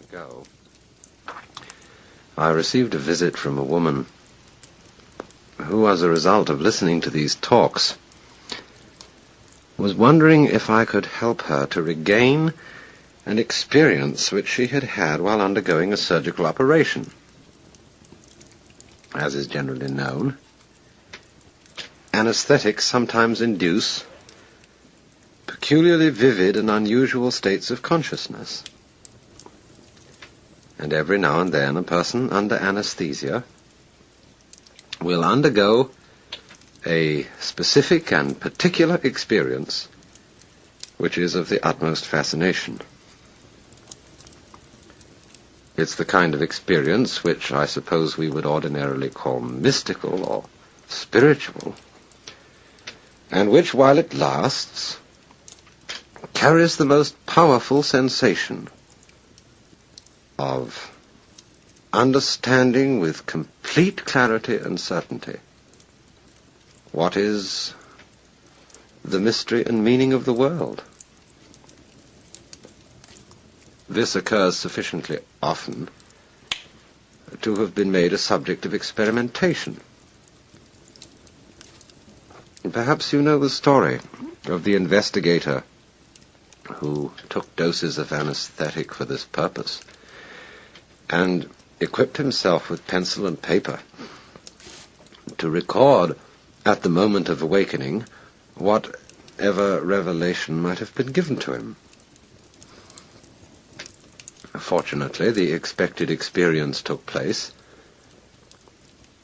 ago, I received a visit from a woman who, as a result of listening to these talks, was wondering if I could help her to regain an experience which she had had while undergoing a surgical operation. As is generally known, anesthetics sometimes induce peculiarly vivid and unusual states of consciousness. And every now and then a person under anesthesia will undergo a specific and particular experience which is of the utmost fascination. It's the kind of experience which I suppose we would ordinarily call mystical or spiritual, and which, while it lasts, carries the most powerful sensation of understanding with complete clarity and certainty what is the mystery and meaning of the world. This occurs sufficiently often to have been made a subject of experimentation. Perhaps you know the story of the investigator who took doses of anesthetic for this purpose and equipped himself with pencil and paper to record at the moment of awakening whatever revelation might have been given to him. Fortunately, the expected experience took place,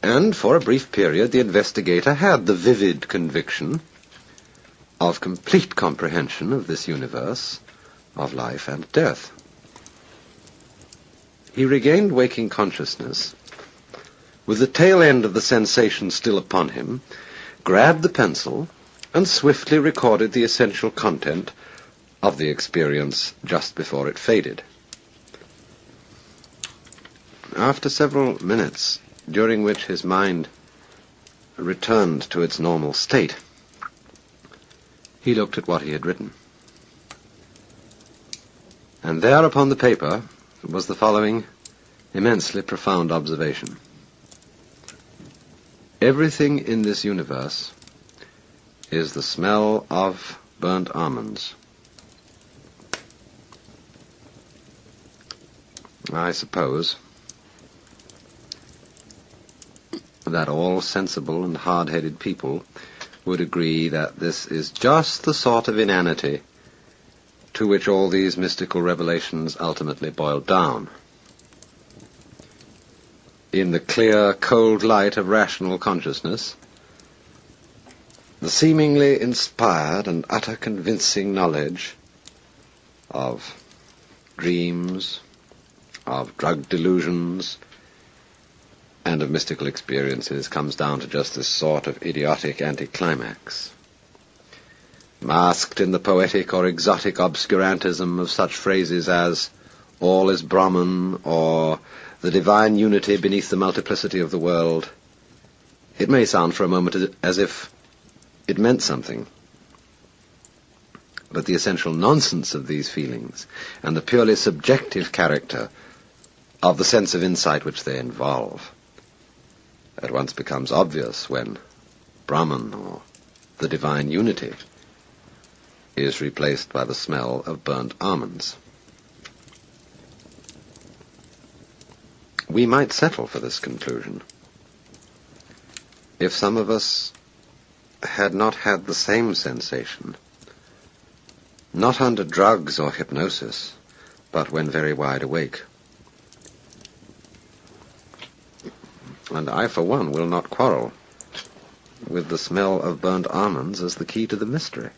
and for a brief period the investigator had the vivid conviction of complete comprehension of this universe of life and death. He regained waking consciousness with the tail end of the sensation still upon him, grabbed the pencil, and swiftly recorded the essential content of the experience just before it faded. After several minutes, during which his mind returned to its normal state, he looked at what he had written. And there upon the paper was the following immensely profound observation. Everything in this universe is the smell of burnt almonds. I suppose that all sensible and hard-headed people would agree that this is just the sort of inanity to which all these mystical revelations ultimately boil down. In the clear, cold light of rational consciousness, the seemingly inspired and utter convincing knowledge of dreams, of drug delusions, and of mystical experiences comes down to just this sort of idiotic anticlimax. Masked in the poetic or exotic obscurantism of such phrases as all is Brahman or the divine unity beneath the multiplicity of the world, it may sound for a moment as if it meant something. But the essential nonsense of these feelings and the purely subjective character of the sense of insight which they involve at once becomes obvious when Brahman, or the divine unity, is replaced by the smell of burnt almonds. We might settle for this conclusion if some of us had not had the same sensation, not under drugs or hypnosis, but when very wide awake. And I, for one, will not quarrel with the smell of burnt almonds as the key to the mystery.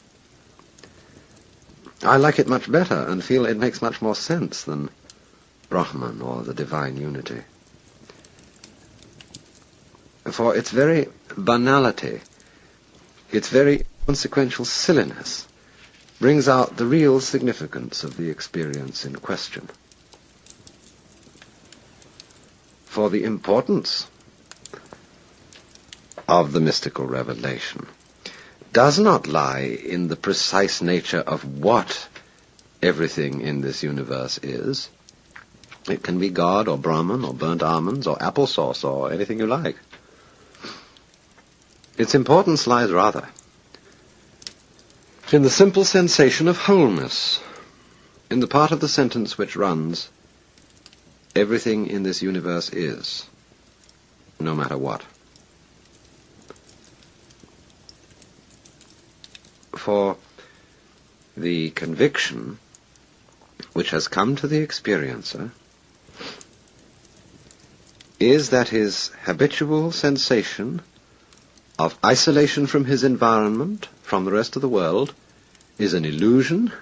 I like it much better and feel it makes much more sense than Brahman or the divine unity. For its very banality, its very consequential silliness, brings out the real significance of the experience in question. For the importance of the mystical revelation does not lie in the precise nature of what everything in this universe is, It can be God or Brahman or burnt almonds or applesauce or anything you like. Its importance lies rather in the simple sensation of wholeness, in the part of the sentence which runs, everything in this universe is, no matter what. For the conviction which has come to the experiencer is that his habitual sensation of isolation from his environment, from the rest of the world, is an illusion,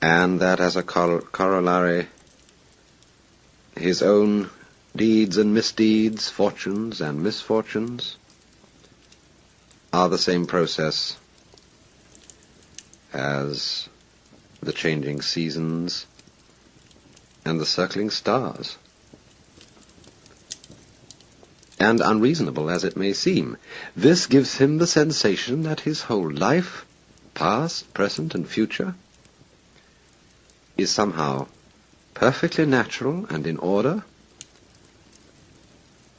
and that as a corollary, his own deeds and misdeeds, fortunes and misfortunes, are the same process as the changing seasons and the circling stars. And unreasonable as it may seem, this gives him the sensation that his whole life, past, present, and future, is somehow perfectly natural and in order,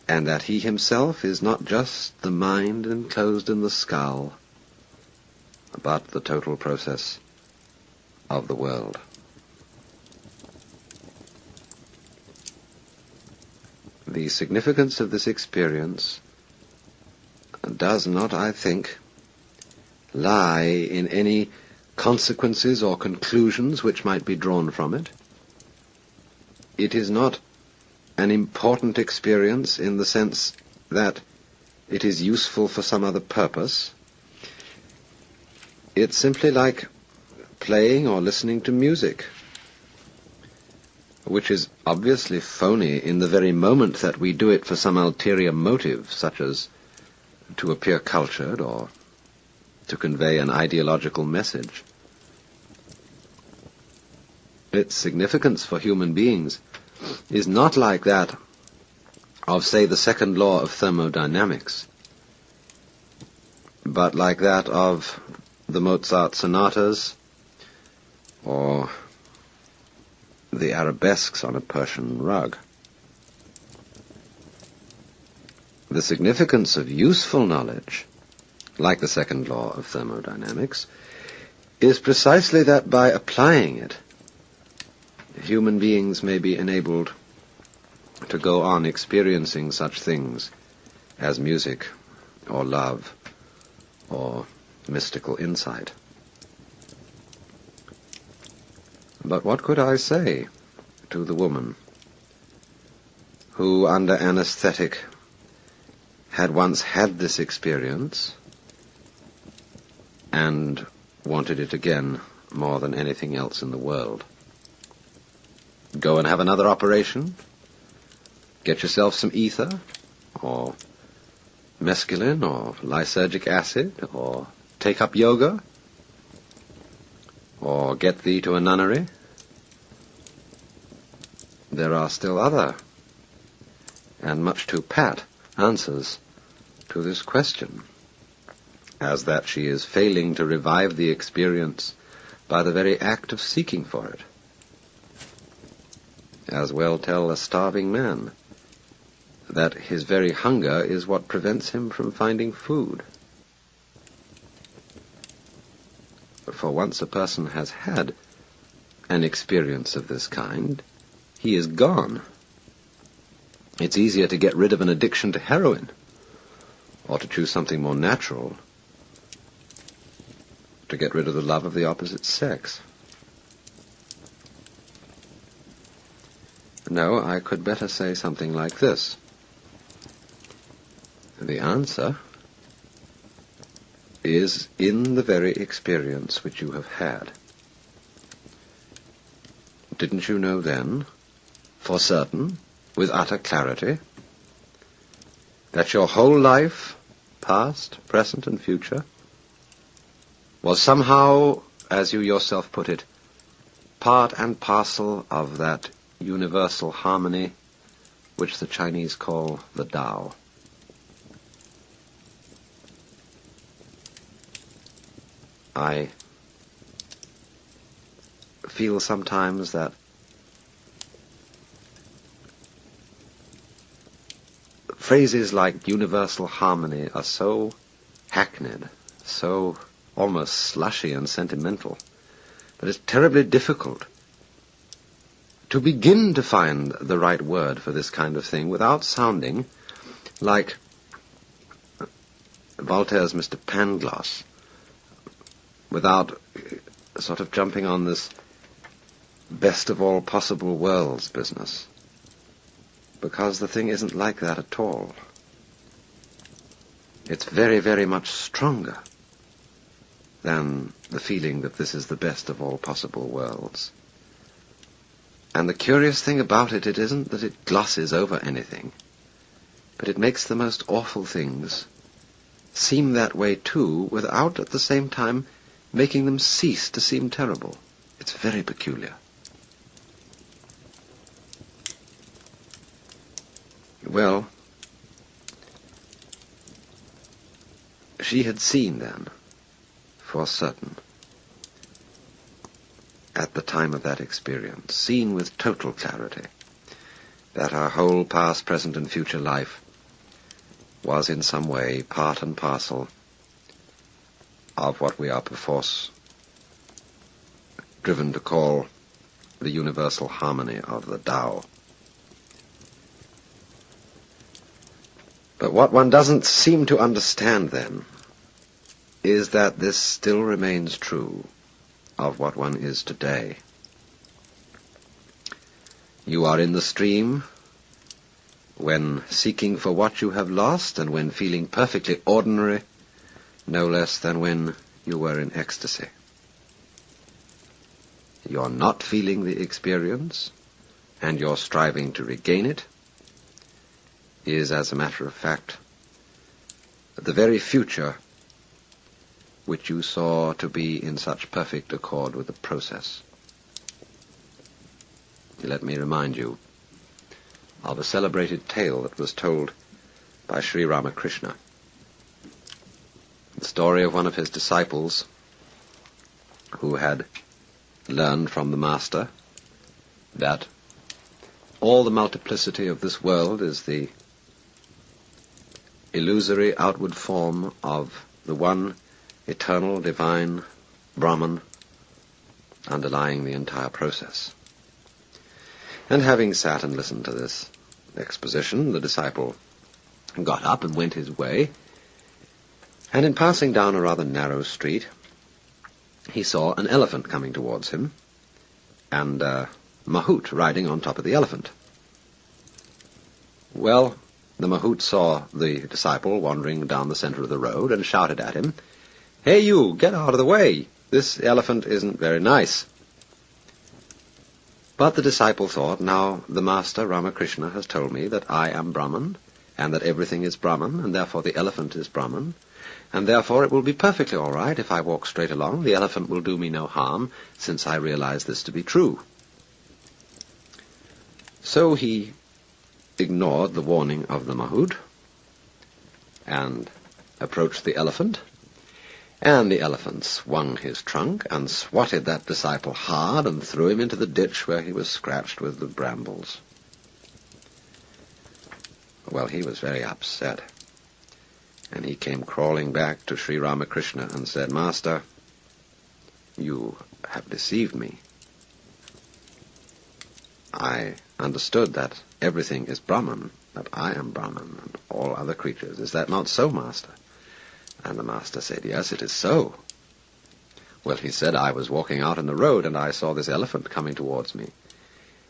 and that he himself is not just the mind enclosed in the skull, but the total process of the world. The significance of this experience does not, I think, lie in any consequences or conclusions which might be drawn from it. It is not an important experience in the sense that it is useful for some other purpose. It's simply like playing or listening to music, which is obviously phony in the very moment that we do it for some ulterior motive, such as to appear cultured or to convey an ideological message. Its significance for human beings is not like that of, say, the second law of thermodynamics, but like that of the Mozart sonatas or the arabesques on a Persian rug. The significance of useful knowledge, like the second law of thermodynamics, is precisely that by applying it, human beings may be enabled to go on experiencing such things as music or love or mystical insight. But what could I say to the woman who, under anesthetic, had once had this experience and wanted it again more than anything else in the world? Go and have another operation? Get yourself some ether, or mescaline, or lysergic acid, or take up yoga, or get thee to a nunnery? There are still other, and much too pat, answers to this question, as that she is failing to revive the experience by the very act of seeking for it. As well tell a starving man that his very hunger is what prevents him from finding food. For once a person has had an experience of this kind, he is gone. It's easier to get rid of an addiction to heroin, or to choose something more natural, to get rid of the love of the opposite sex. No, I could better say something like this. The answer is in the very experience which you have had. Didn't you know then, for certain, with utter clarity, that your whole life, past, present, and future, was somehow, as you yourself put it, part and parcel of that universal harmony which the Chinese call the Tao? I feel sometimes that phrases like universal harmony are so hackneyed, so almost slushy and sentimental, that it's terribly difficult to begin to find the right word for this kind of thing without sounding like Voltaire's Mr. Pangloss, without sort of jumping on this best of all possible worlds business, because the thing isn't like that at all. It's very, very much stronger than the feeling that this is the best of all possible worlds. And the curious thing about it isn't that it glosses over anything, but it makes the most awful things seem that way too, without at the same time making them cease to seem terrible. It's very peculiar. Well, she had seen then, for certain, at the time of that experience, seen with total clarity, that her whole past, present, and future life was in some way part and parcel of what we are perforce driven to call the universal harmony of the Tao. But what one doesn't seem to understand then is that this still remains true of what one is today. You are in the stream when seeking for what you have lost, and when feeling perfectly ordinary, no less than when you were in ecstasy. You're not feeling the experience, and you're striving to regain it, is, as a matter of fact, the very future which you saw to be in such perfect accord with the process. Let me remind you of a celebrated tale that was told by Sri Ramakrishna. The story of one of his disciples who had learned from the Master that all the multiplicity of this world is the illusory outward form of the one eternal, divine Brahman underlying the entire process. And having sat and listened to this exposition, the disciple got up and went his way, and in passing down a rather narrow street, he saw an elephant coming towards him, and Mahout riding on top of the elephant. Well, the Mahout saw the disciple wandering down the center of the road and shouted at him, "Hey you, get out of the way! This elephant isn't very nice." But the disciple thought, now the Master Ramakrishna has told me that I am Brahman, and that everything is Brahman, and therefore the elephant is Brahman, and therefore it will be perfectly all right if I walk straight along. The elephant will do me no harm, since I realize this to be true. So he ignored the warning of the Mahout and approached the elephant, and the elephant swung his trunk and swatted that disciple hard and threw him into the ditch where he was scratched with the brambles. Well, he was very upset, and he came crawling back to Sri Ramakrishna and said, "Master, you have deceived me. I understood that everything is Brahman, that I am Brahman, and all other creatures. Is that not so, Master?" And the Master said, "Yes, it is so." Well, he said, "I was walking out in the road, and I saw this elephant coming towards me.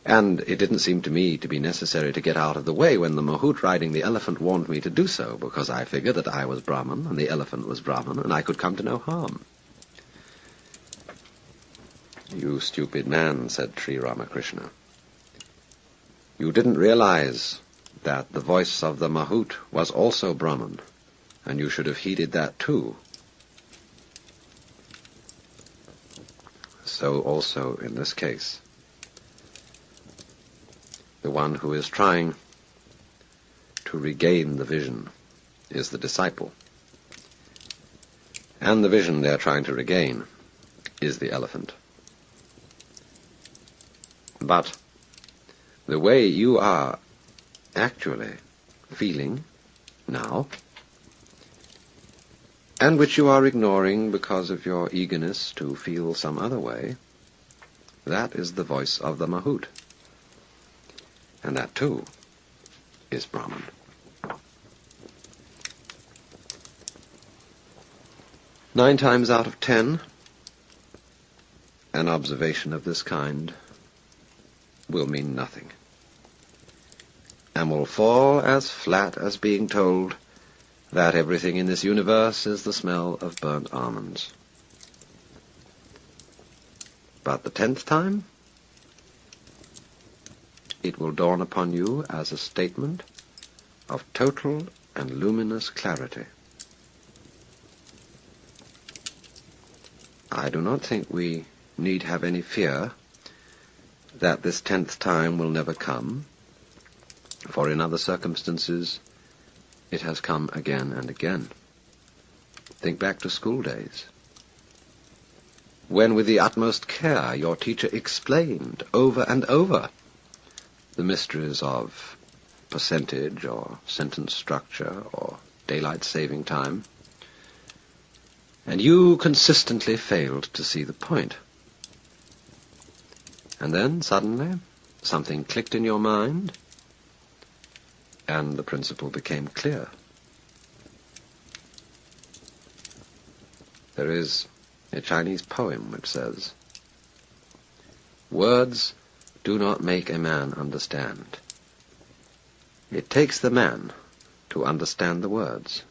And it didn't seem to me to be necessary to get out of the way when the Mahout riding the elephant warned me to do so, because I figured that I was Brahman, and the elephant was Brahman, and I could come to no harm." "You stupid man," said Sri Ramakrishna. "You didn't realize that the voice of the Mahout was also Brahman, and you should have heeded that too." So also in this case, the one who is trying to regain the vision is the disciple, and the vision they're trying to regain is the elephant. But the way you are actually feeling now, and which you are ignoring because of your eagerness to feel some other way, that is the voice of the Mahout. And that, too, is Brahman. Nine times out of 10, an observation of this kind will mean nothing, and will fall as flat as being told that everything in this universe is the smell of burnt almonds. But the 10th time, it will dawn upon you as a statement of total and luminous clarity. I do not think we need have any fear that this 10th time will never come, for in other circumstances it has come again and again. Think back to school days, when with the utmost care your teacher explained over and over the mysteries of percentage or sentence structure or daylight saving time, and you consistently failed to see the point. And then, suddenly, something clicked in your mind, and the principle became clear. There is a Chinese poem which says, "Words do not make a man understand. It takes the man to understand the words."